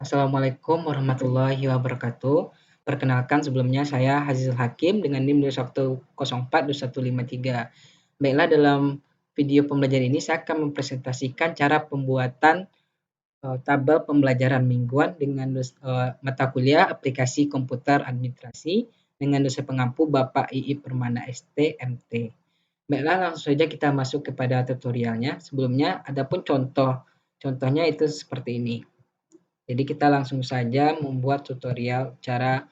Assalamualaikum warahmatullahi wabarakatuh. Perkenalkan sebelumnya saya Hazizul Hakim dengan NIM 21042153. Baiklah, dalam video pembelajaran ini saya akan mempresentasikan cara pembuatan tabel pembelajaran mingguan dengan mata kuliah aplikasi komputer administrasi dengan dosen pengampu Bapak Ii Permana ST MT. Baiklah, langsung saja kita masuk kepada tutorialnya. Sebelumnya adapun contohnya itu seperti ini. Jadi kita langsung saja membuat tutorial cara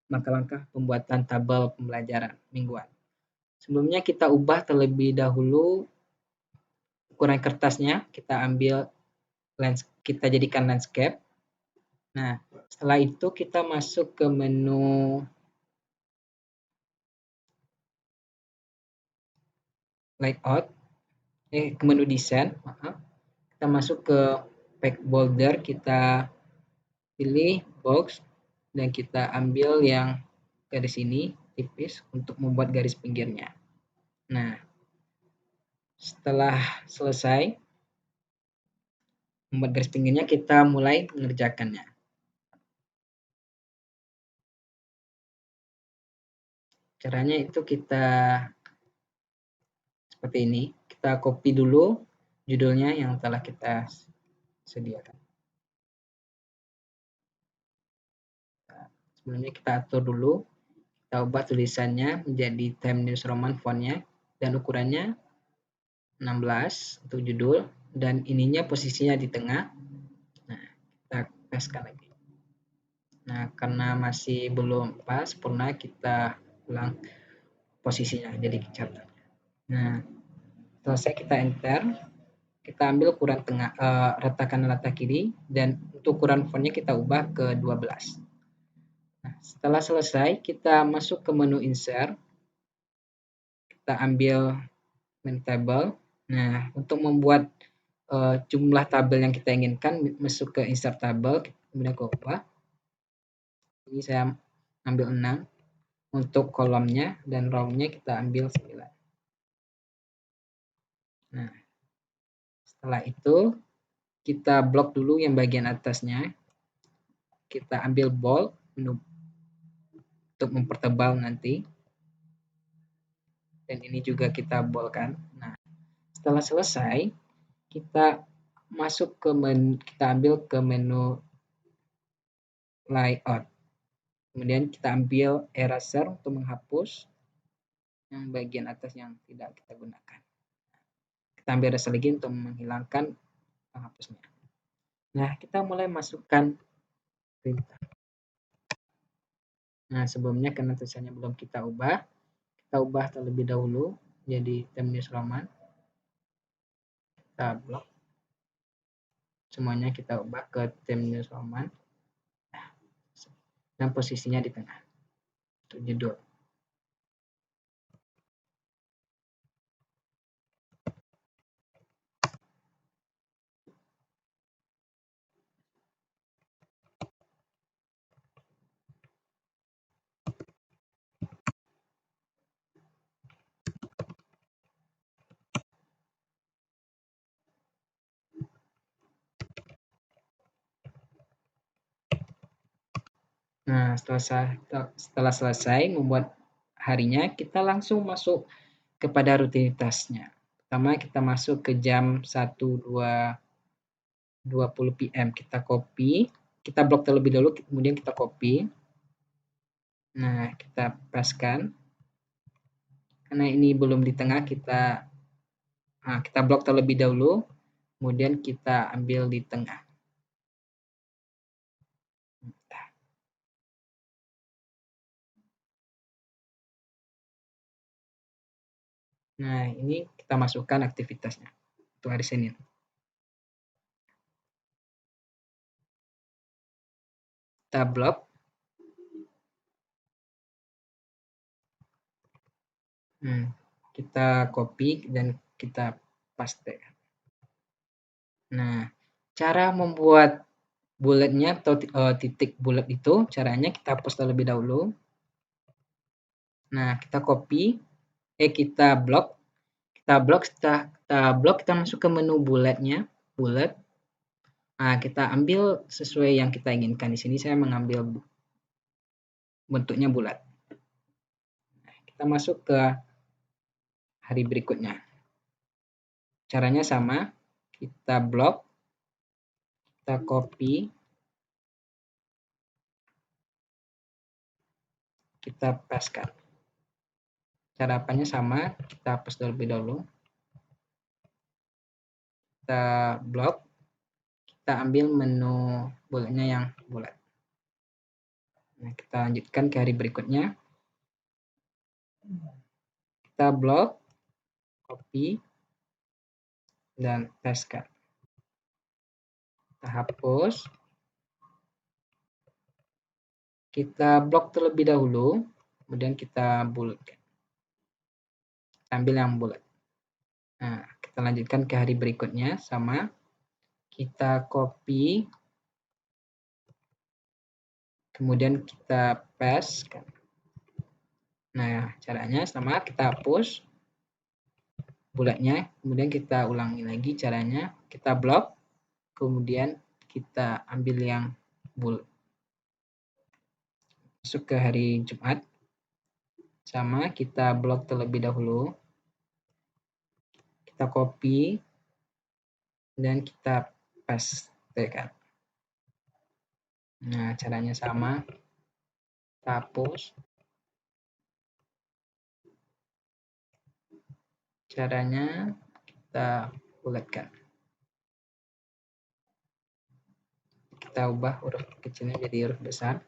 langkah-langkah pembuatan tabel pembelajaran mingguan. Sebelumnya kita ubah terlebih dahulu ukuran kertasnya, kita jadikan landscape. Nah, setelah itu kita masuk ke menu layout, ke menu desain, kita masuk ke pack border, kita pilih box dan kita ambil yang garis ini tipis untuk membuat garis pinggirnya. Nah, setelah selesai membuat garis pinggirnya, kita mulai mengerjakannya. Caranya itu kita seperti ini. Kita copy dulu judulnya yang telah kita sediakan. Sebelumnya kita atur dulu, kita ubah tulisannya menjadi Times New Roman fontnya dan ukurannya 16 untuk judul dan ininya posisinya di tengah. Nah, kita paskan lagi. Nah, karena masih belum pas sempurna, kita ulang posisinya jadi catat. Nah, selesai kita enter, kita ambil ukuran tengah, ratakan rata kiri dan untuk ukuran fontnya kita ubah ke 12. Nah, setelah selesai kita masuk ke menu insert, kita ambil menu table. Nah, untuk membuat jumlah tabel yang kita inginkan, masuk ke insert table, kemudian ke ubah. Ini saya ambil 6 untuk kolomnya dan row-nya kita ambil 9. Nah, setelah itu kita blok dulu yang bagian atasnya. Kita ambil bold untuk mempertebal nanti. Dan ini juga kita boldkan. Nah, setelah selesai, kita masuk ke kita ambil ke menu layout. Kemudian kita ambil eraser untuk menghapus yang bagian atas yang tidak kita gunakan. Kita ambil eraser lagi untuk menghilangkan penghapusnya. Nah, kita mulai masukkan perintah. Nah, sebelumnya karena tulisannya belum kita ubah terlebih dahulu jadi Times New Roman. Kita blok. Semuanya kita ubah ke Times New Roman. Dan posisinya di tengah. Untuk judul. Nah, setelah selesai membuat harinya, kita langsung masuk kepada rutinitasnya. Pertama kita masuk ke jam 1.20 PM. Kita copy, kita blok terlebih dahulu, kemudian kita copy. Nah, kita paskan. Karena ini belum di tengah, kita blok terlebih dahulu, kemudian kita ambil di tengah. Nah, ini kita masukkan aktivitasnya untuk hari Senin. Kita blok. Kita copy dan kita paste. Nah, cara membuat bulatnya atau titik bulat itu caranya kita hapus terlebih dahulu. Nah, kita copy, kita blok, kita masuk ke menu bulatnya, bulat. Nah, kita ambil sesuai yang kita inginkan. Di sini saya mengambil bentuknya bulat. Kita masuk ke hari berikutnya. Caranya sama, kita blok, kita copy, kita pastekan. Cara apanya sama, kita hapus terlebih dahulu. Kita blok, kita ambil menu bulatnya yang bulat. Nah, kita lanjutkan ke hari berikutnya. Kita blok, copy, dan pastekan. Kita hapus. Kita blok terlebih dahulu, kemudian kita bulatkan. Ambil yang bulat. Nah, kita lanjutkan ke hari berikutnya, sama. Kita copy, kemudian kita paste. Nah, caranya sama, kita hapus bulatnya, kemudian kita ulangi lagi caranya, kita blok, kemudian kita ambil yang bulat. Masuk ke hari Jumat, sama, kita blok terlebih dahulu, kita copy, dan kita pastekan. Nah, caranya sama, kita hapus. Caranya kita bulatkan. Kita ubah huruf kecilnya jadi huruf besar.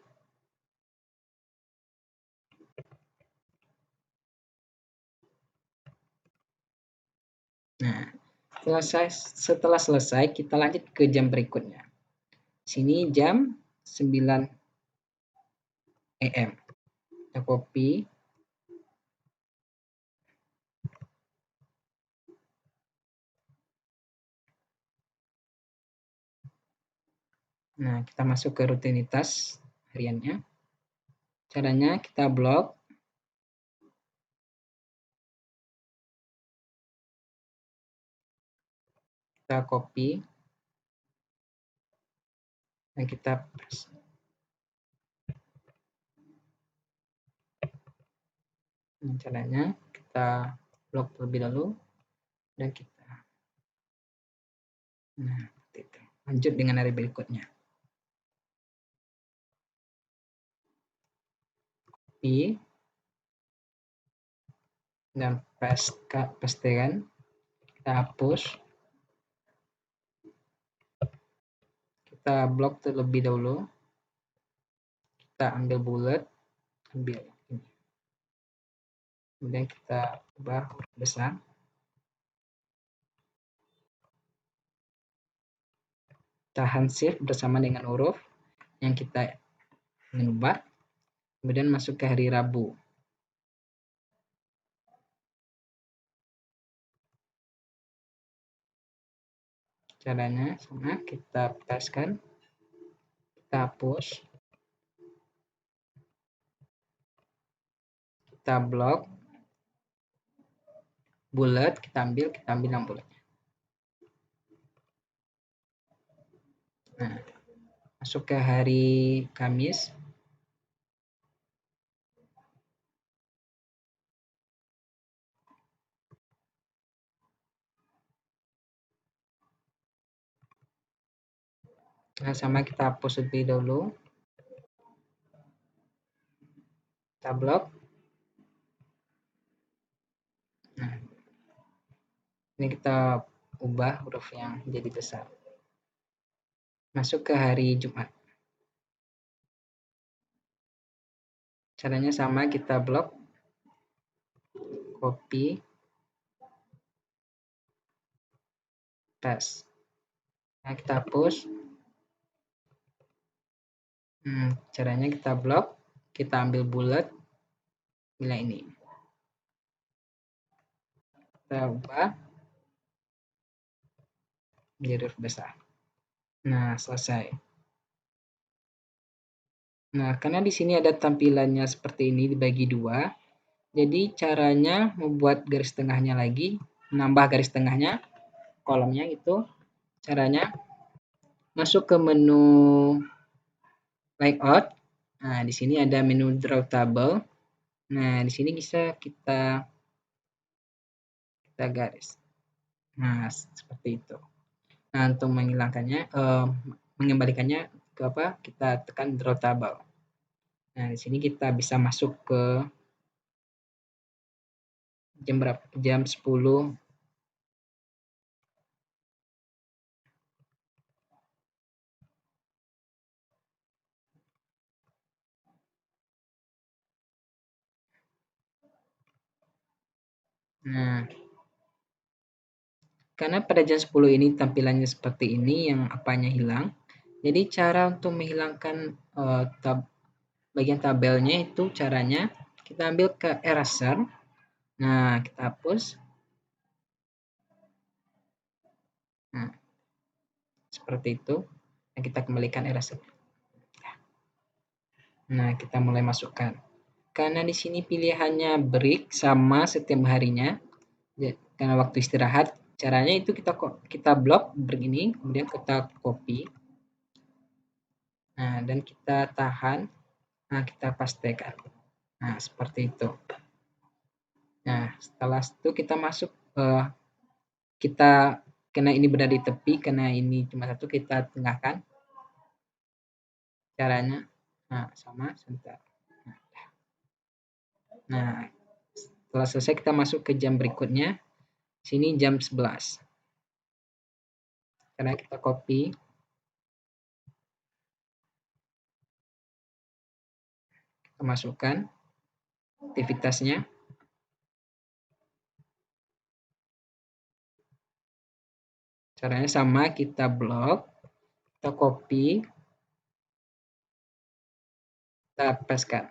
Nah, setelah selesai, kita lanjut ke jam berikutnya. Sini jam 9 AM. Kita copy. Nah, kita masuk ke rutinitas hariannya. Caranya kita blok. Kita copy. Dan kita paste. Nah, caranya kita blok terlebih dahulu. Dan kita. Nah, seperti itu. Lanjut dengan hari berikutnya. Copy. Dan pastekan. Kita hapus. Kita blok terlebih dahulu. Kita ambil bulat, ambil ini. Kemudian kita ubah huruf besar. Tahan shift bersama dengan huruf yang kita ingin ubah. Kemudian masuk ke hari Rabu. Caranya sama, kita pastekan, kita hapus, kita blok, bulat, kita ambil yang bulatnya. Nah, masuk ke hari Kamis. Nah, sama, kita hapus lebih dahulu. Kita blok. Nah, ini kita ubah huruf yang jadi besar. Masuk ke hari Jumat. Caranya sama, kita blok, copy, paste. Nah, kita hapus. Caranya kita blok, kita ambil bulat, bila ini. Kita ubah menjadi huruf besar. Nah, selesai. Nah, karena di sini ada tampilannya seperti ini dibagi dua, jadi caranya membuat garis tengahnya lagi, menambah garis tengahnya, kolomnya itu, caranya masuk ke menu layout. Nah, di sini ada menu draw table. Nah, di sini bisa kita garis. Nah, seperti itu. Nah, untuk menghilangkannya, mengembalikannya ke apa? Kita tekan draw table. Nah, di sini kita bisa masuk ke jam berapa? Jam 10. Nah, karena pada jam 10 ini tampilannya seperti ini, yang apanya hilang. Jadi cara untuk menghilangkan bagian tabelnya itu caranya kita ambil ke eraser. Nah, kita hapus. Nah, seperti itu. Nah, kita kembalikan eraser. Nah, kita mulai masukkan. Karena di sini pilihannya break sama setiap harinya. Karena waktu istirahat, caranya itu kita blok break ini, kemudian kita copy. Nah, dan kita tahan. Nah, kita pastekan. Nah, seperti itu. Nah, setelah itu kita masuk, kita karena ini berada di tepi, karena ini cuma satu, kita tengahkan caranya. Nah, sama sebentar. Nah, setelah selesai kita masuk ke jam berikutnya. Sini jam 11. Karena kita copy, kita masukkan aktivitasnya. Caranya sama, kita blok, kita copy, kita pastekan.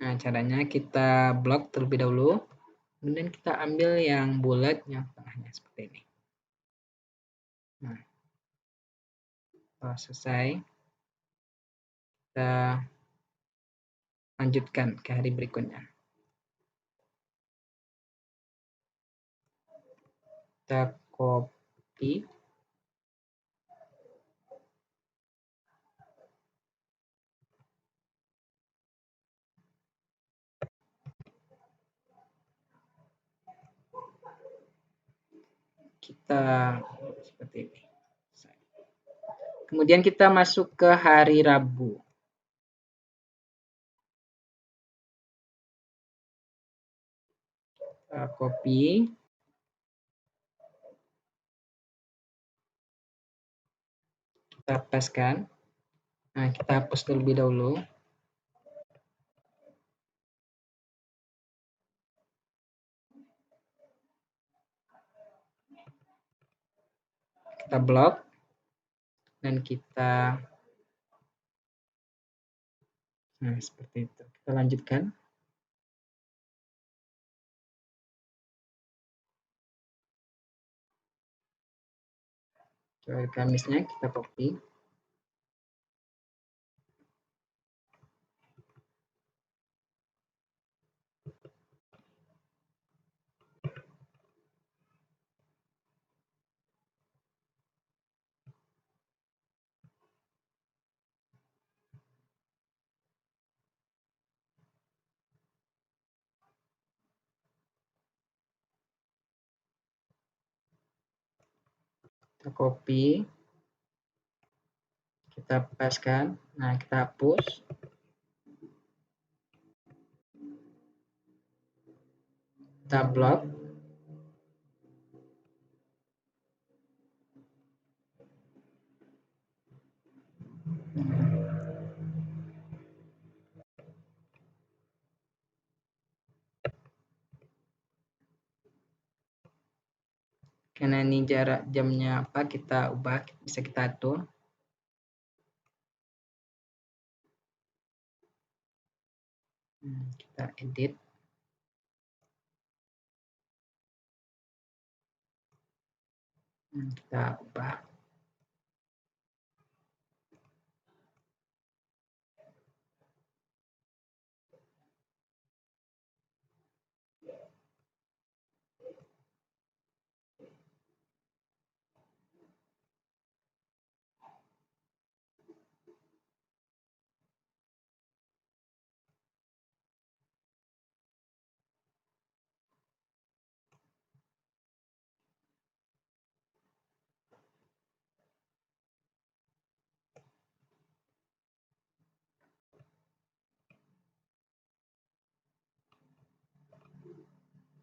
Nah, caranya kita blok terlebih dahulu, kemudian kita ambil yang bulat, yang tengahnya seperti ini. Nah, setelah selesai, kita lanjutkan ke hari berikutnya. Kita copy, kita seperti ini. Kemudian kita masuk ke hari Rabu. Kita copy, kita pastekan. Nah, kita hapus terlebih dahulu. Kita blok dan kita, nah seperti itu. Kita lanjutkan. Hari Kamisnya kita copy. Kita copy, kita pastekan. Nah, kita hapus. Kita blok. Karena ini jarak jamnya apa, kita ubah, bisa kita atur. Kita edit. Kita ubah.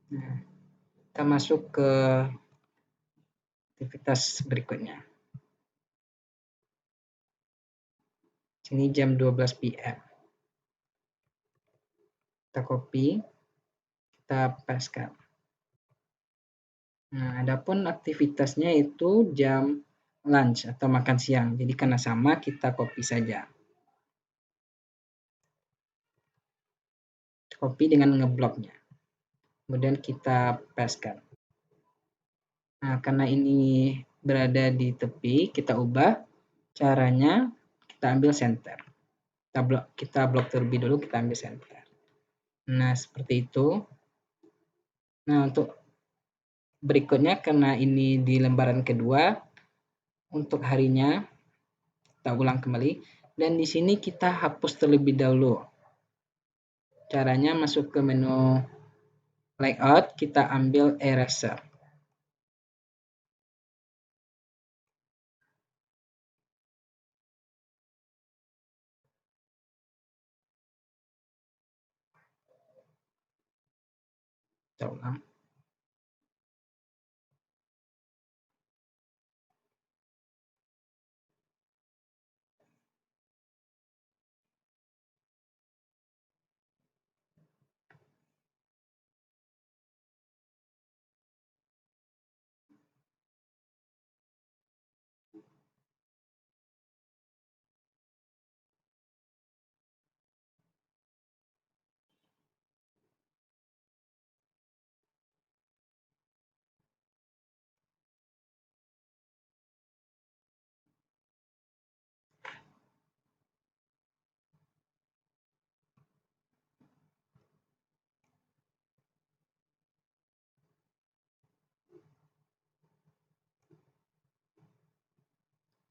Nah, kita masuk ke aktivitas berikutnya. Sini jam 12 PM. Kita copy, kita pastekan. Nah, adapun aktivitasnya itu jam lunch atau makan siang. Jadi karena sama, kita copy saja. Copy dengan ngebloknya. Kemudian kita pastekan. Nah, karena ini berada di tepi, kita ubah caranya, kita ambil center. Kita blok terlebih dulu, kita ambil center. Nah, seperti itu. Nah, untuk berikutnya, karena ini di lembaran kedua, untuk harinya kita ulang kembali, dan di sini kita hapus terlebih dahulu. Caranya masuk ke menu layout, kita ambil eraser. Kita ulang.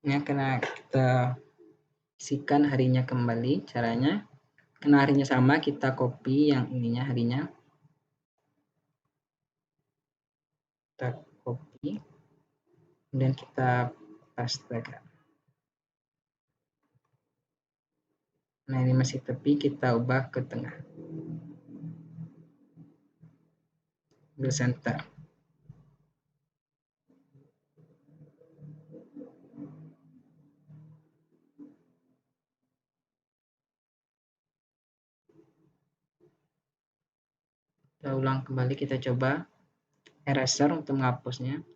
Ini karena kita isikan harinya kembali, caranya karena harinya sama, kita copy yang ininya harinya, kita copy, kemudian kita pastekan. Nah, ini masih tepi, kita ubah ke tengah, ambil center. Kita ulang kembali, kita coba eraser untuk menghapusnya.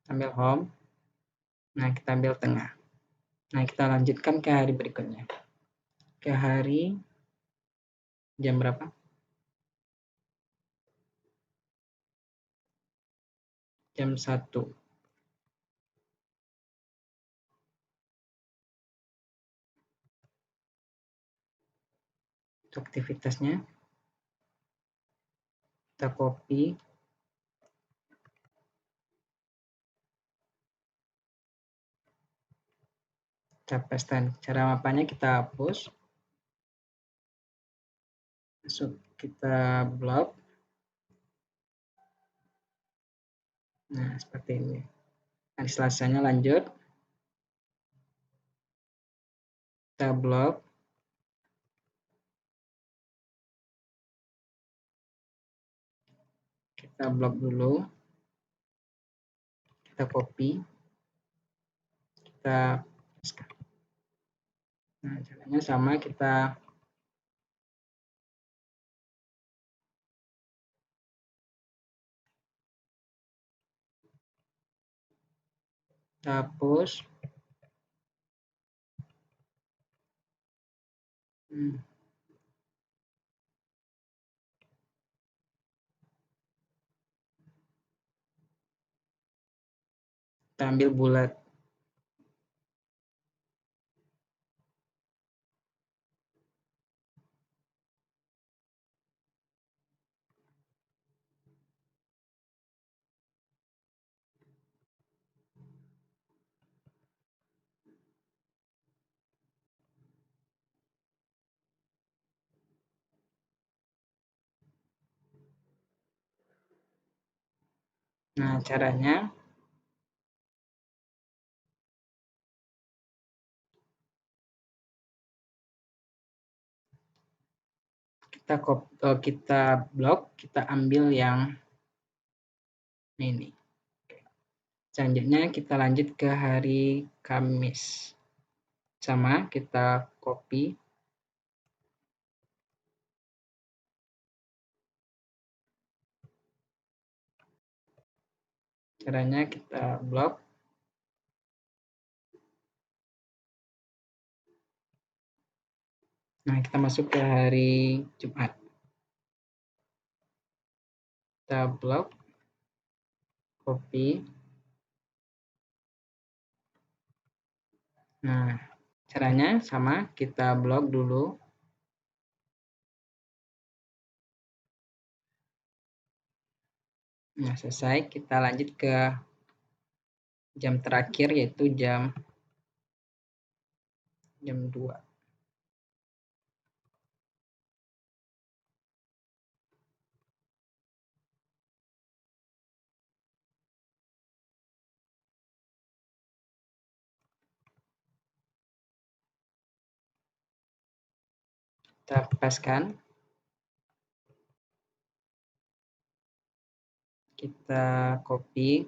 Ambil home. Nah, kita ambil tengah. Nah, kita lanjutkan ke hari berikutnya. Ke hari jam berapa? Jam 1. Untuk aktivitasnya, kita copy, kita pastekan. Cara mapanya kita hapus, masuk, kita blok. Nah, seperti ini. Hari Selasanya lanjut, kita blok, kita blok dulu, kita copy, kita pastekan. Nah, caranya sama, kita hapus, Hmm. Kita ambil bulat. Nah, caranya kita blok, kita ambil yang ini. Selanjutnya kita lanjut ke hari Kamis. Sama, kita copy. Caranya kita blok. Nah, kita masuk ke hari Jumat. Kita blok, copy. Nah, caranya sama, kita blok dulu. Nah, selesai. Kita lanjut ke jam terakhir, yaitu jam 2. Kita paskan. Kita copy.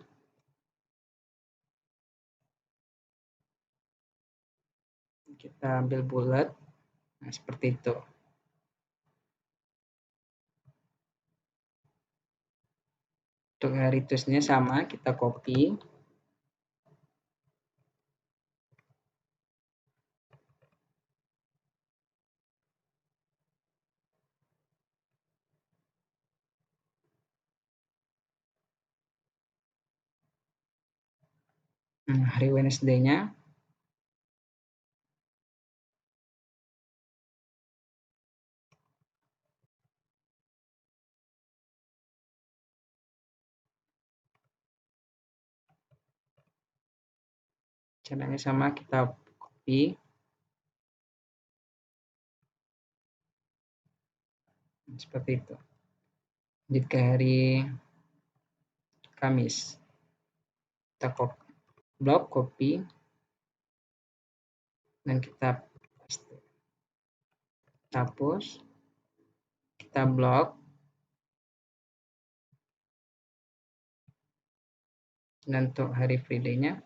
Kita ambil bulat. Nah, seperti itu. Untuk hari Tuesday sama, kita copy. Hari Wednesday-nya caranya sama, kita copy. Seperti itu. Lanjut ke hari Kamis. Kita blok, copy, dan kita paste. Hapus. Kita blok. Dan untuk hari Friday-nya,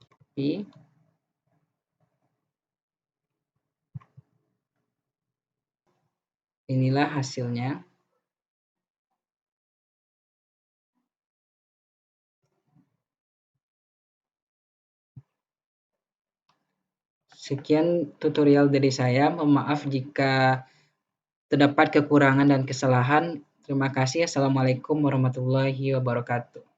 copy. Inilah hasilnya. Sekian tutorial dari saya. Mohon maaf jika terdapat kekurangan dan kesalahan. Terima kasih. Assalamualaikum warahmatullahi wabarakatuh.